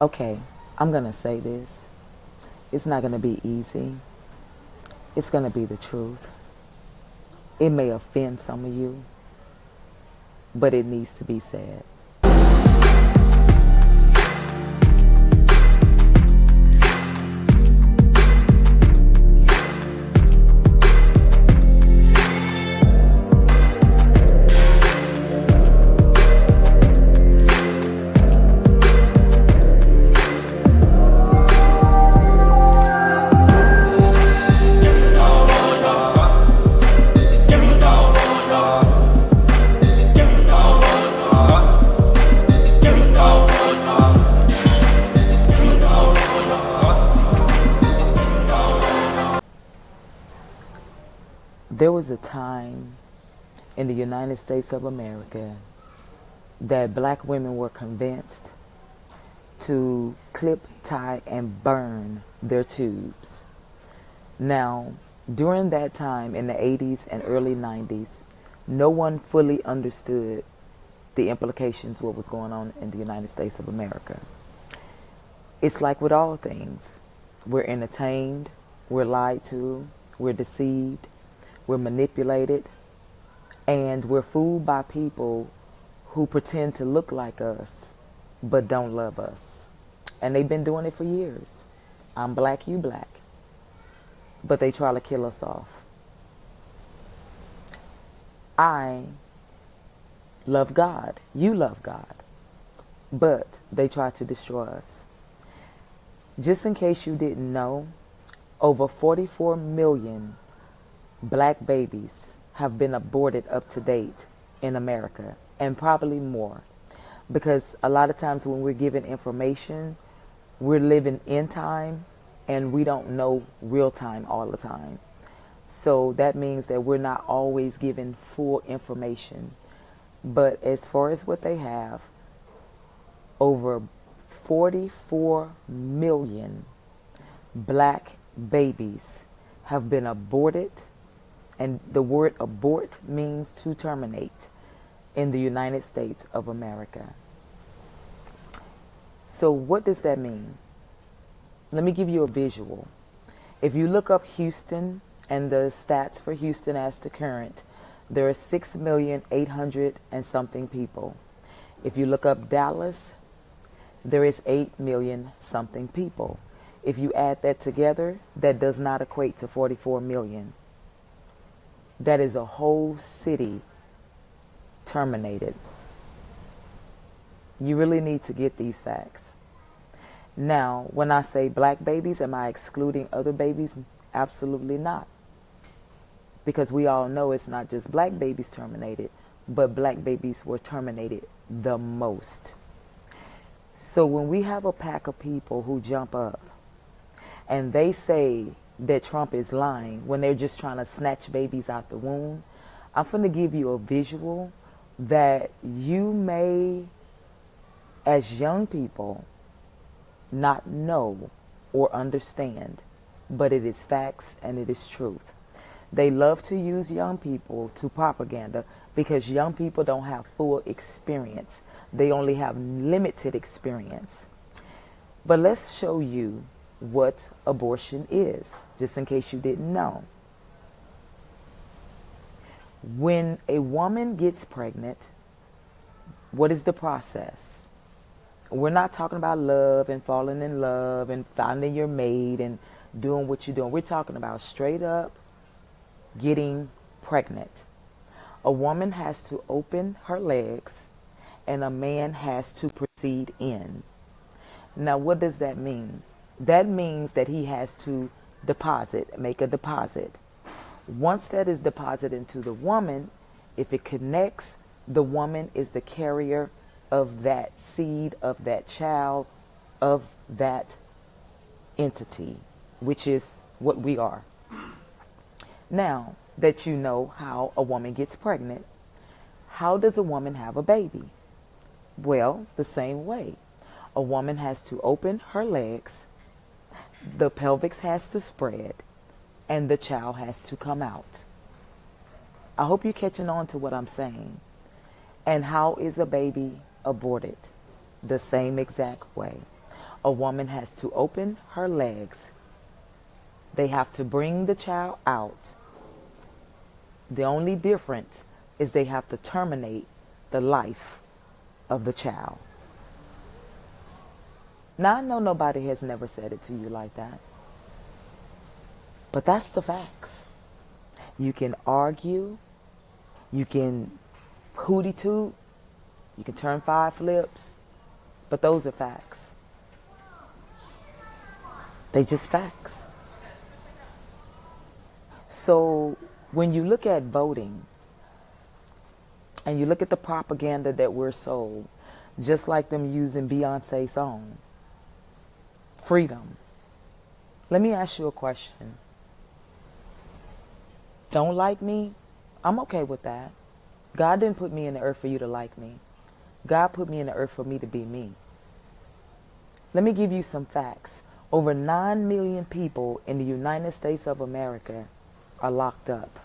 Okay, I'm going to say this. It's not going to be easy. It's going to be the truth. It may offend some of you, but it needs to be said. There was a time in the United States of America that black women were convinced to clip, tie, and burn their tubes. Now, during that time in the 80s and early 90s, no one fully understood the implications of what was going on in the United States of America. It's like with all things. We're entertained, we're lied to, we're deceived, we're manipulated, and we're fooled by people who pretend to look like us but don't love us. And they've been doing it for years. I'm black, you black. But they try to kill us off. I love God. You love God. But they try to destroy us. Just in case you didn't know, over 44 million black babies have been aborted up to date in America, and probably more. Because a lot of times when we're given information, we're living in time and we don't know real time all the time. So that means that we're not always given full information. But as far as what they have, over 44 million black babies have been aborted, and the word abort means to terminate in the United States of America. So what does that mean? Let me give you a visual. If you look up Houston and the stats for Houston as to current, there are 6,800,000 and something people. If you look up Dallas, there is 8 million something people. If you add that together, that does not equate to 44 million. That is a whole city terminated. You really need to get these facts. Now, when I say black babies, am I excluding other babies? Absolutely not. Because we all know it's not just black babies terminated, but black babies were terminated the most. So when we have a pack of people who jump up and they say that Trump is lying when they're just trying to snatch babies out the womb, I'm going to give you a visual that you may, as young people, not know or understand, but it is facts and it is truth. They love to use young people to propaganda because young people don't have full experience. They only have limited experience. But let's show you what abortion is, just in case you didn't know. When a woman gets pregnant, what is the process? We're not talking about love and falling in love and finding your mate and doing what you're doing. We're talking about straight up getting pregnant. A woman has to open her legs and a man has to proceed in. Now, what does that mean? That means that he has to make a deposit. Once that is deposited into the woman, if it connects, the woman is the carrier of that seed, of that child, of that entity, which is what we are. Now that you know how a woman gets pregnant, how does a woman have a baby? Well, the same way. A woman has to open her legs, the pelvis has to spread, and the child has to come out. I hope you're catching on to what I'm saying. And how is a baby aborted? The same exact way. A woman has to open her legs. They have to bring the child out. The only difference is they have to terminate the life of the child. Now, I know nobody has never said it to you like that, but that's the facts. You can argue, you can hooty toot, you can turn 5 flips, but those are facts. They just facts. So when you look at voting and you look at the propaganda that we're sold, just like them using Beyonce's song, freedom. Let me ask you a question. Don't like me? I'm okay with that. God didn't put me in the earth for you to like me. God put me in the earth for me to be me. Let me give you some facts. Over 9 million people in the United States of America are locked up.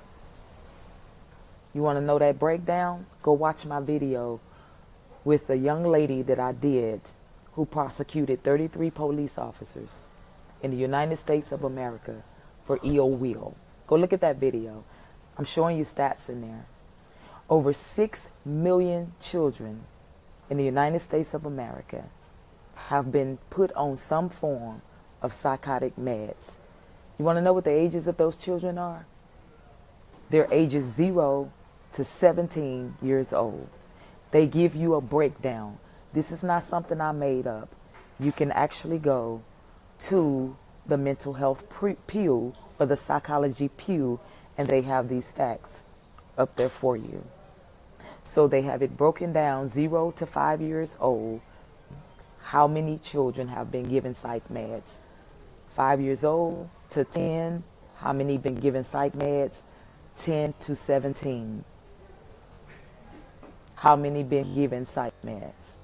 You want to know that breakdown? Go watch my video with a young lady that I did who prosecuted 33 police officers in the United States of America for ill will. Go look at that video. I'm showing you stats in there. Over 6 million children in the United States of America have been put on some form of psychotic meds. You want to know what the ages of those children are? They're ages 0 to 17 years old. They give you a breakdown. This is not something I made up. You can actually go to the mental health pew or the psychology pew, and they have these facts up there for you. So they have it broken down 0 to 5 years old. How many children have been given psych meds? 5 years old to 10. How many been given psych meds? 10 to 17. How many been given psych meds?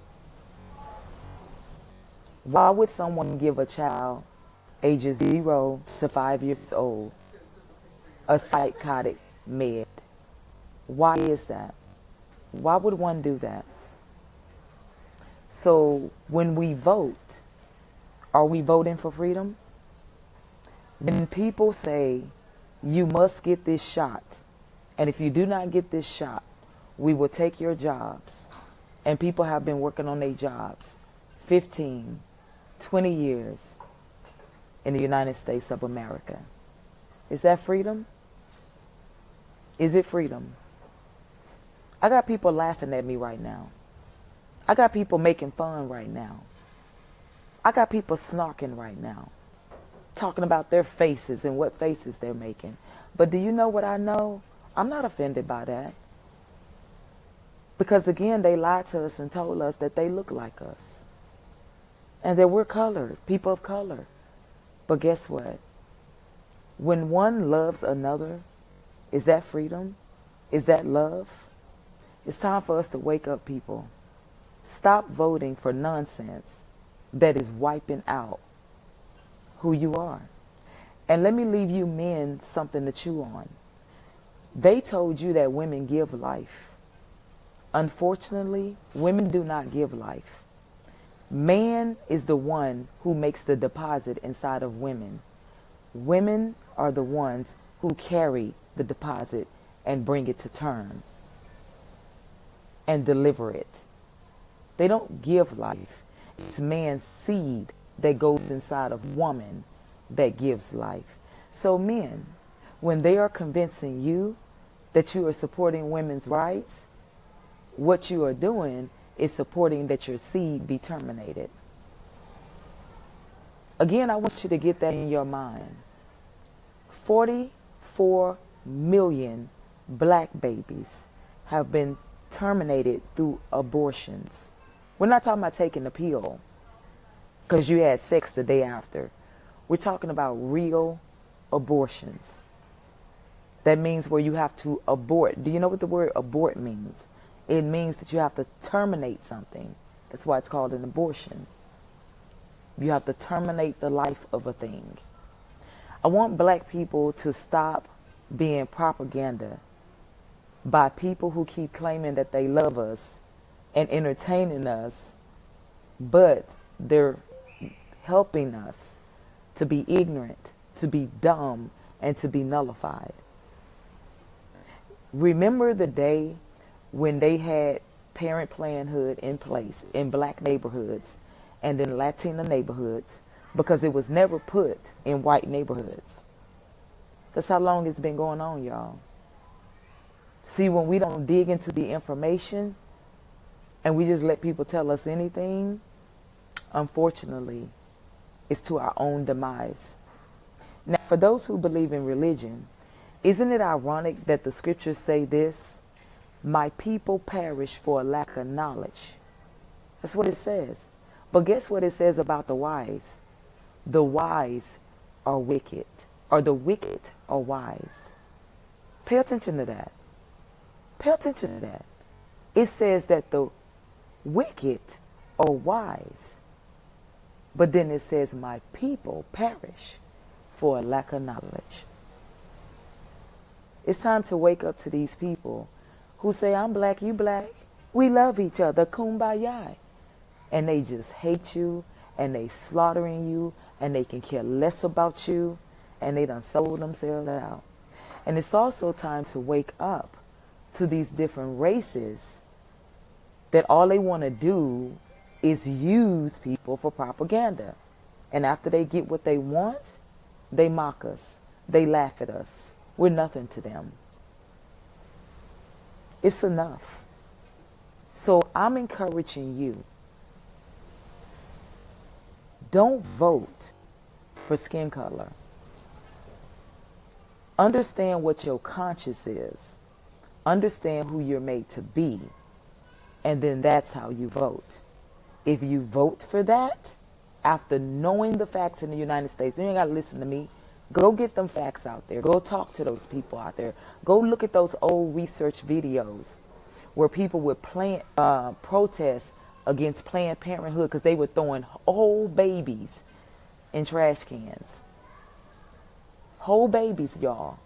Why would someone give a child ages 0 to 5 years old a psychotic med? Why is that? Why would one do that? So when we vote, are we voting for freedom? When people say, you must get this shot, and if you do not get this shot, we will take your jobs. And people have been working on their jobs 15, 20 years in the United States of America. Is that freedom? Is it freedom? I got people laughing at me right now. I got people making fun right now. I got people snarking right now, talking about their faces and what faces they're making. But do you know what I know? I'm not offended by that. Because again, they lied to us and told us that they look like us. And that we're colored, people of color. But guess what? When one loves another, is that freedom? Is that love? It's time for us to wake up, people. Stop voting for nonsense that is wiping out who you are. And let me leave you men something to chew on. They told you that women give life. Unfortunately, women do not give life. Man is the one who makes the deposit inside of women. Women are the ones who carry the deposit and bring it to term and deliver it. They don't give life. It's man's seed that goes inside of woman that gives life. So men, when they are convincing you that you are supporting women's rights, what you are doing is supporting that your seed be terminated. Again, I want you to get that in your mind. 44 million black babies have been terminated through abortions. We're not talking about taking the pill because you had sex the day after. We're talking about real abortions. That means where you have to abort. Do you know what the word abort means? It means that you have to terminate something. That's why it's called an abortion. You have to terminate the life of a thing. I want black people to stop being propaganda by people who keep claiming that they love us and entertaining us, but they're helping us to be ignorant, to be dumb, and to be nullified. Remember the day when they had Parent Parenthood in place in black neighborhoods and in Latina neighborhoods, because it was never put in white neighborhoods. That's how long it's been going on, y'all. See, when we don't dig into the information and we just let people tell us anything, unfortunately, it's to our own demise. Now, for those who believe in religion, isn't it ironic that the scriptures say this? My people perish for a lack of knowledge. That's what it says. But guess what it says about the wise? The wise are wicked, or the wicked are wise. Pay attention to that. Pay attention to that. It says that the wicked are wise. But then it says, my people perish for a lack of knowledge. It's time to wake up to these people who say, I'm black, you black. We love each other, kumbaya. And they just hate you, and they slaughtering you, and they can care less about you, and they done sold themselves out. And it's also time to wake up to these different races that all they want to do is use people for propaganda. And after they get what they want, they mock us. They laugh at us. We're nothing to them. It's enough. So I'm encouraging you. Don't vote for skin color. Understand what your conscience is. Understand who you're made to be. And then that's how you vote. If you vote for that, after knowing the facts in the United States, then you ain't got to listen to me. Go get them facts out there. Go talk to those people out there. Go look at those old research videos where people would protest against Planned Parenthood because they were throwing whole babies in trash cans. Whole babies, y'all.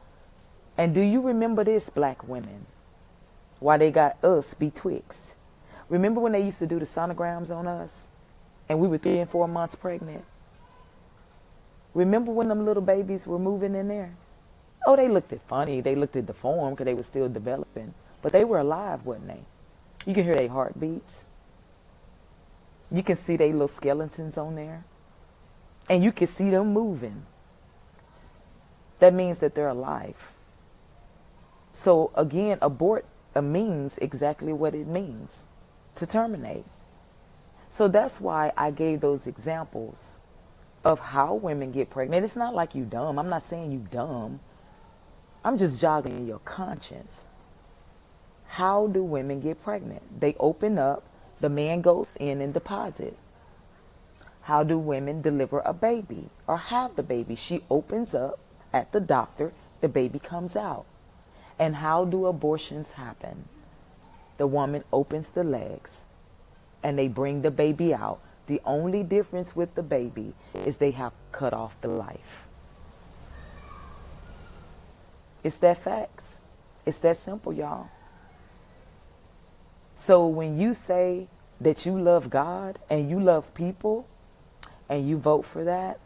And do you remember this, black women? Why they got us betwixt. Remember when they used to do the sonograms on us and we were 3 and 4 months pregnant? Remember when them little babies were moving in there? Oh, they looked funny. They looked deformed because they were still developing. But they were alive, wasn't they? You can hear their heartbeats. You can see their little skeletons on there. And you can see them moving. That means that they're alive. So again, abort means exactly what it means, to terminate. So that's why I gave those examples of how women get pregnant. It's not like you dumb. I'm not saying you dumb. I'm just jogging your conscience. How do women get pregnant? They open up, the man goes in and deposit. How do women deliver a baby or have the baby? She opens up at the doctor, the baby comes out. And how do abortions happen? The woman opens the legs and they bring the baby out. The only difference with the baby is they have cut off the life. It's that facts. It's that simple, y'all. So when you say that you love God and you love people and you vote for that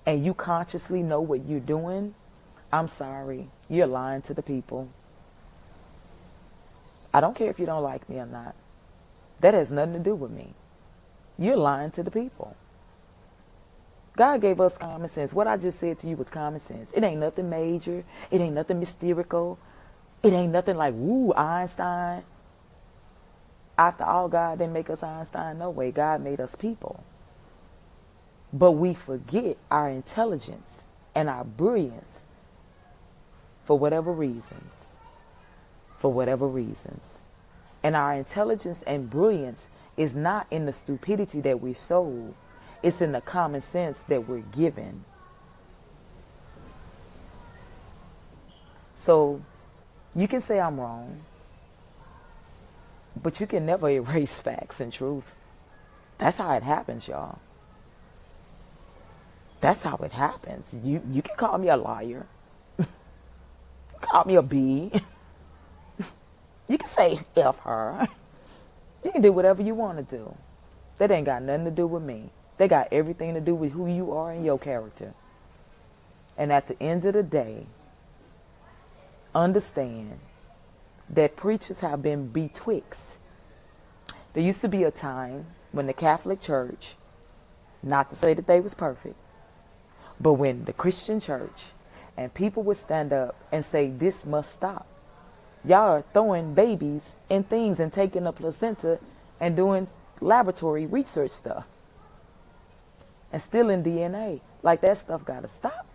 and you consciously know what you're doing, I'm sorry, you're lying to the people. I don't care if you don't like me or not. That has nothing to do with me. You're lying to the people. God gave us common sense. What I just said to you was common sense. It ain't nothing major. It ain't nothing mystical. It ain't nothing like, woo, Einstein. After all, God didn't make us Einstein. No way. God made us people. But we forget our intelligence and our brilliance for whatever reasons. For whatever reasons. And our intelligence and brilliance is not in the stupidity that we're sold. It's in the common sense that we're given. So you can say I'm wrong, but you can never erase facts and truth. That's how it happens, y'all. That's how it happens. You can call me a liar. Call me a B. You can say F her. You can do whatever you want to do. That ain't got nothing to do with me. They got everything to do with who you are and your character. And at the end of the day, understand that preachers have been betwixt. There used to be a time when the Catholic Church, not to say that they was perfect, but when the Christian church and people would stand up and say, this must stop. Y'all are throwing babies in things and taking the placenta and doing laboratory research stuff and stealing DNA. Like, that stuff got to stop.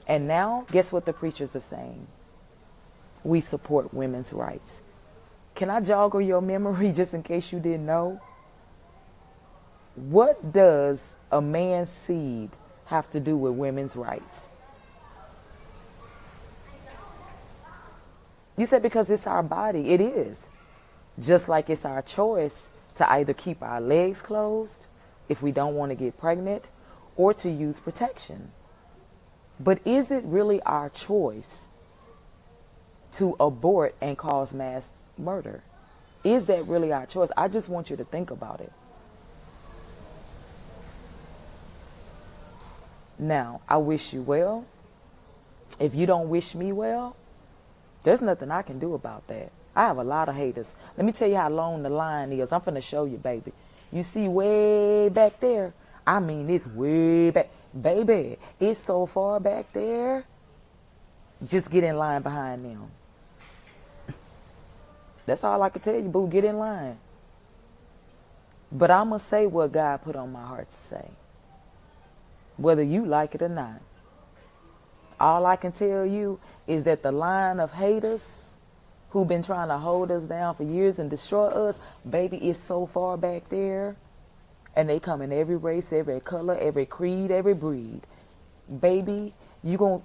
And now, guess what the preachers are saying? We support women's rights. Can I joggle your memory just in case you didn't know? What does a man's seed have to do with women's rights? You said because it's our body. It is. Just like it's our choice to either keep our legs closed if we don't want to get pregnant or to use protection. But is it really our choice to abort and cause mass murder? Is that really our choice? I just want you to think about it. Now, I wish you well. If you don't wish me well, there's nothing I can do about that. I have a lot of haters. Let me tell you how long the line is. I'm finna show you, baby. You see way back there? I mean, it's way back. Baby, it's so far back there. Just get in line behind them. That's all I can tell you, boo. Get in line. But I'm going to say what God put on my heart to say, whether you like it or not. All I can tell you is that the line of haters who've been trying to hold us down for years and destroy us, baby, is so far back there. And they come in every race, every color, every creed, every breed. Baby, you gonna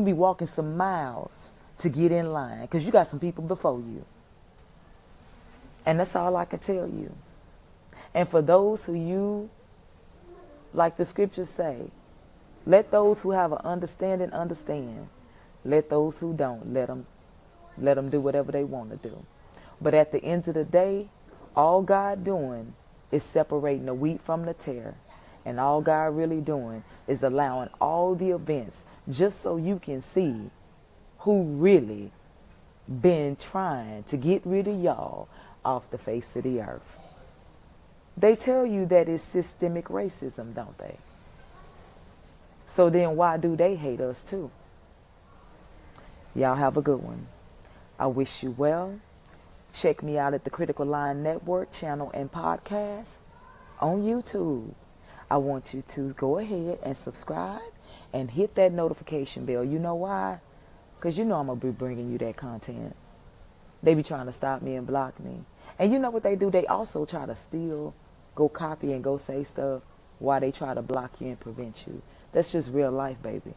be walking some miles to get in line because you got some people before you. And that's all I can tell you. And for those who you, like the scriptures say, let those who have an understanding understand. Let those who don't, let them do whatever they want to do. But at the end of the day, all God doing is separating the wheat from the tare. And all God really doing is allowing all the events just so you can see who really been trying to get rid of y'all off the face of the earth. They tell you that it's systemic racism, don't they? So then why do they hate us too? Y'all have a good one. I wish you well. Check me out at the Critical Line Network channel and podcast on YouTube. I want you to go ahead and subscribe and hit that notification bell. You know why? Because you know I'm going to be bringing you that content. They be trying to stop me and block me. And you know what they do? They also try to steal, go copy and go say stuff while they try to block you and prevent you. That's just real life, baby.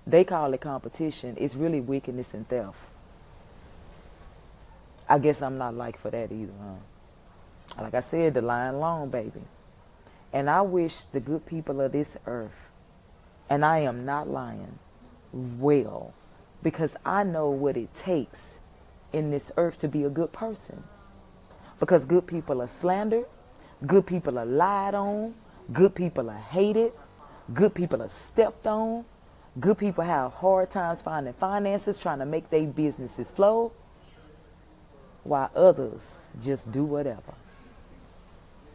They call it competition. It's really wickedness and theft. I guess I'm not like for that either, huh? Like I said, the line long, baby. And I wish the good people of this earth, and I am not lying, well, because I know what it takes in this earth to be a good person. Because good people are slandered, good people are lied on, good people are hated, good people are stepped on, good people have hard times finding finances, trying to make their businesses flow, while others just do whatever.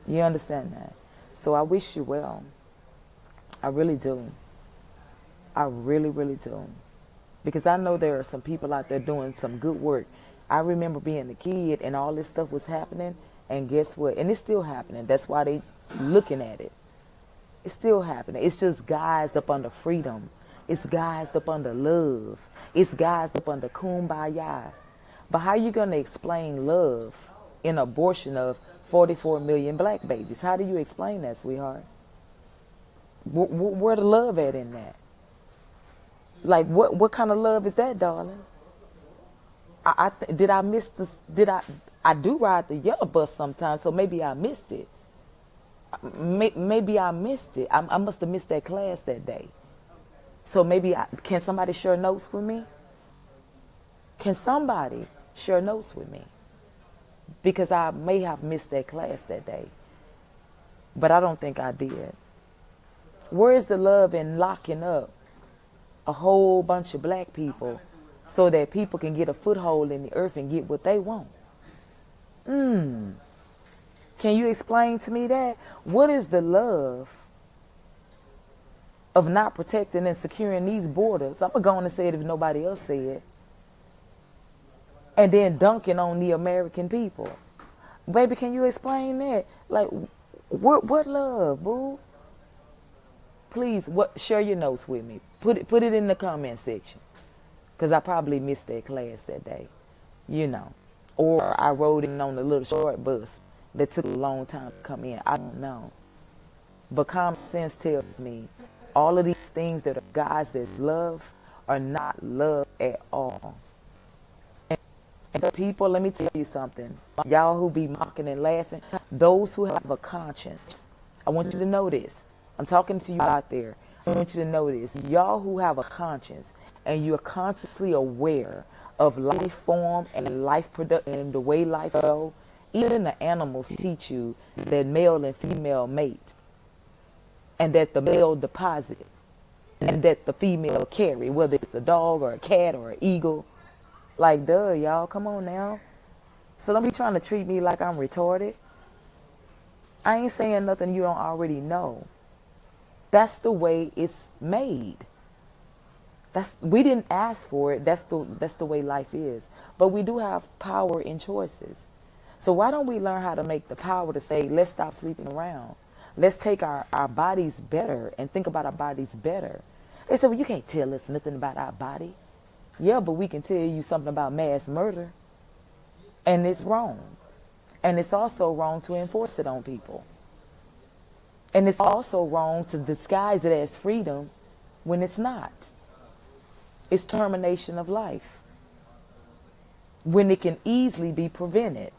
You understand that? So I wish you well. I really do. I really, really do. Because I know there are some people out there doing some good work. I remember being a kid and all this stuff was happening, and guess what? And it's still happening. That's why they looking at it. It's still happening. It's just guised up under freedom. It's guised up under love. It's guised up under kumbaya. But how are you going to explain love in abortion of 44 million black babies? How do you explain that, sweetheart? Where the love at in that? Like, what kind of love is that, darling? Did I miss this? I do ride the yellow bus sometimes, so maybe I missed it. Maybe I missed it. I must have missed that class that day. So maybe, can somebody share notes with me? Can somebody share notes with me? Because I may have missed that class that day. but I don't think I did. Where is the love in locking up a whole bunch of black people so that people can get a foothold in the earth and get what they want? Can you explain to me that? What is the love of not protecting and securing these borders? I'm going to go on and say it if nobody else say it. And then dunking on the American people. Baby, can you explain that? Like, what love, boo? Please, share your notes with me. Put it in the comment section. Because I probably missed that class that day. You know. Or I rode in on a little short bus that took a long time to come in. I don't know. But common sense tells me all of these things that are guys that love are not love at all. And the people, let me tell you something. Y'all who be mocking and laughing, those who have a conscience, I want you to know this. I'm talking to you out there. I want you to know this. Y'all who have a conscience and you're consciously aware of life form and life product and the way life go, even the animals teach you that male and female mate, and that the male deposit, and that the female carry, whether it's a dog or a cat or an eagle. Like, duh, y'all, come on now. So don't be trying to treat me like I'm retarded. I ain't saying nothing you don't already know. That's the way it's made. We didn't ask for it. That's the way life is. But we do have power in choices. So why don't we learn how to make the power to say, let's stop sleeping around. Let's take our bodies better and think about our bodies better. They said, well, you can't tell us nothing about our body. Yeah, but we can tell you something about mass murder. And it's wrong. And it's also wrong to enforce it on people. And it's also wrong to disguise it as freedom when it's not. It's termination of life. When it can easily be prevented.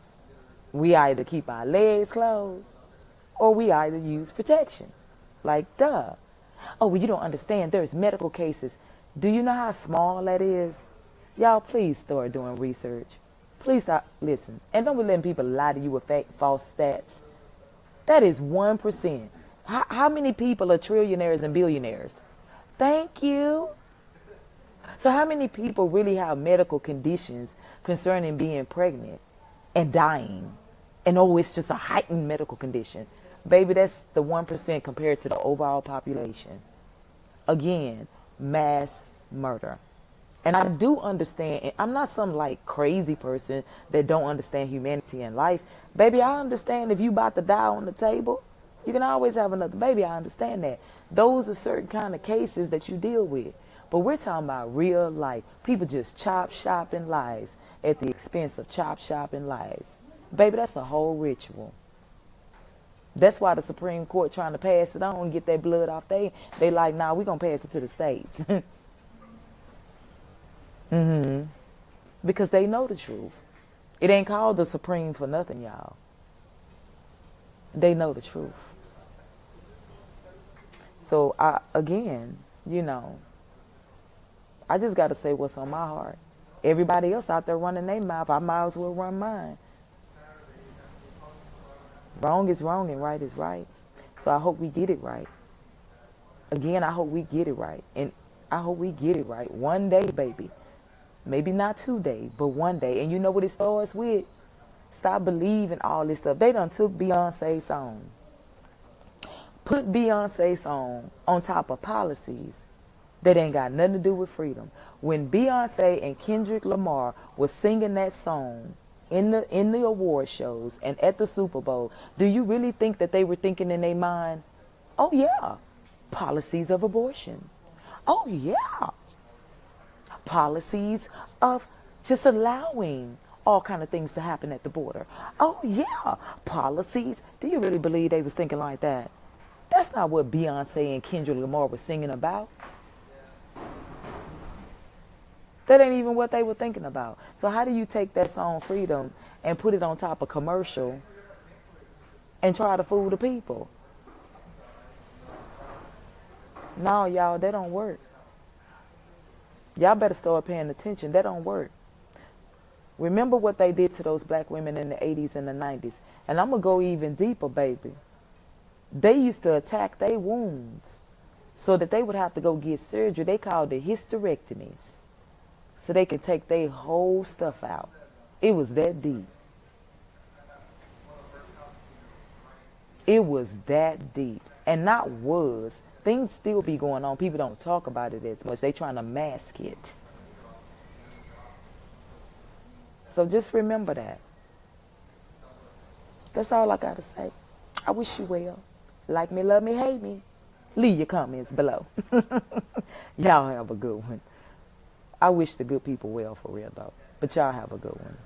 We either keep our legs closed or we either use protection. Like, duh. Oh, well, you don't understand. There's medical cases. Do you know how small that is? Y'all, please start doing research. Please stop. Listen. And don't be letting people lie to you with false stats. That is 1%. How many people are trillionaires and billionaires? Thank you. So how many people really have medical conditions concerning being pregnant and dying? And oh, it's just a heightened medical condition. Baby, that's the 1% compared to the overall population. Again, mass murder. And I do understand, and I'm not some like crazy person that don't understand humanity and life. Baby, I understand if you about to die on the table, you can always have another baby. I understand that. Those are certain kind of cases that you deal with. But we're talking about real life. People just chop, shop, and lies at the expense of chop, shop, and lies. Baby, that's a whole ritual. That's why the Supreme Court trying to pass it on and get that blood off. They like, nah, we're going to pass it to the states. Because they know the truth. It ain't called the Supreme for nothing, y'all. They know the truth. So, again, you know, I just got to say what's on my heart. Everybody else out there running their mouth, I might as well run mine. Wrong is wrong and right is right. So I hope we get it right. Again, I hope we get it right. And I hope we get it right. One day, baby. Maybe not today, but one day. And you know what it starts with? Stop believing all this stuff. They done took Beyonce's song. Put Beyonce's song on top of policies that ain't got nothing to do with freedom. When Beyonce and Kendrick Lamar was singing that song in the award shows and at the Super Bowl, do you really think that they were thinking in their mind, oh yeah, policies of abortion. Oh yeah, policies of just allowing all kind of things to happen at the border. Oh yeah, policies. Do you really believe they was thinking like that? That's not what Beyonce and Kendrick Lamar were singing about. That ain't even what they were thinking about. So how do you take that song Freedom and put it on top of commercial and try to fool the people? No, y'all, that don't work. Y'all better start paying attention. That don't work. Remember what they did to those black women in the 80s and the 90s. And I'm going to go even deeper, baby. They used to attack their wounds so that they would have to go get surgery. They called it hysterectomies. So they could take their whole stuff out. It was that deep. It was that deep. And not was. Things still be going on. People don't talk about it as much. They trying to mask it. So just remember that. That's all I got to say. I wish you well. Like me, love me, hate me. Leave your comments below. Y'all have a good one. I wish the good people well for real though. But y'all have a good one.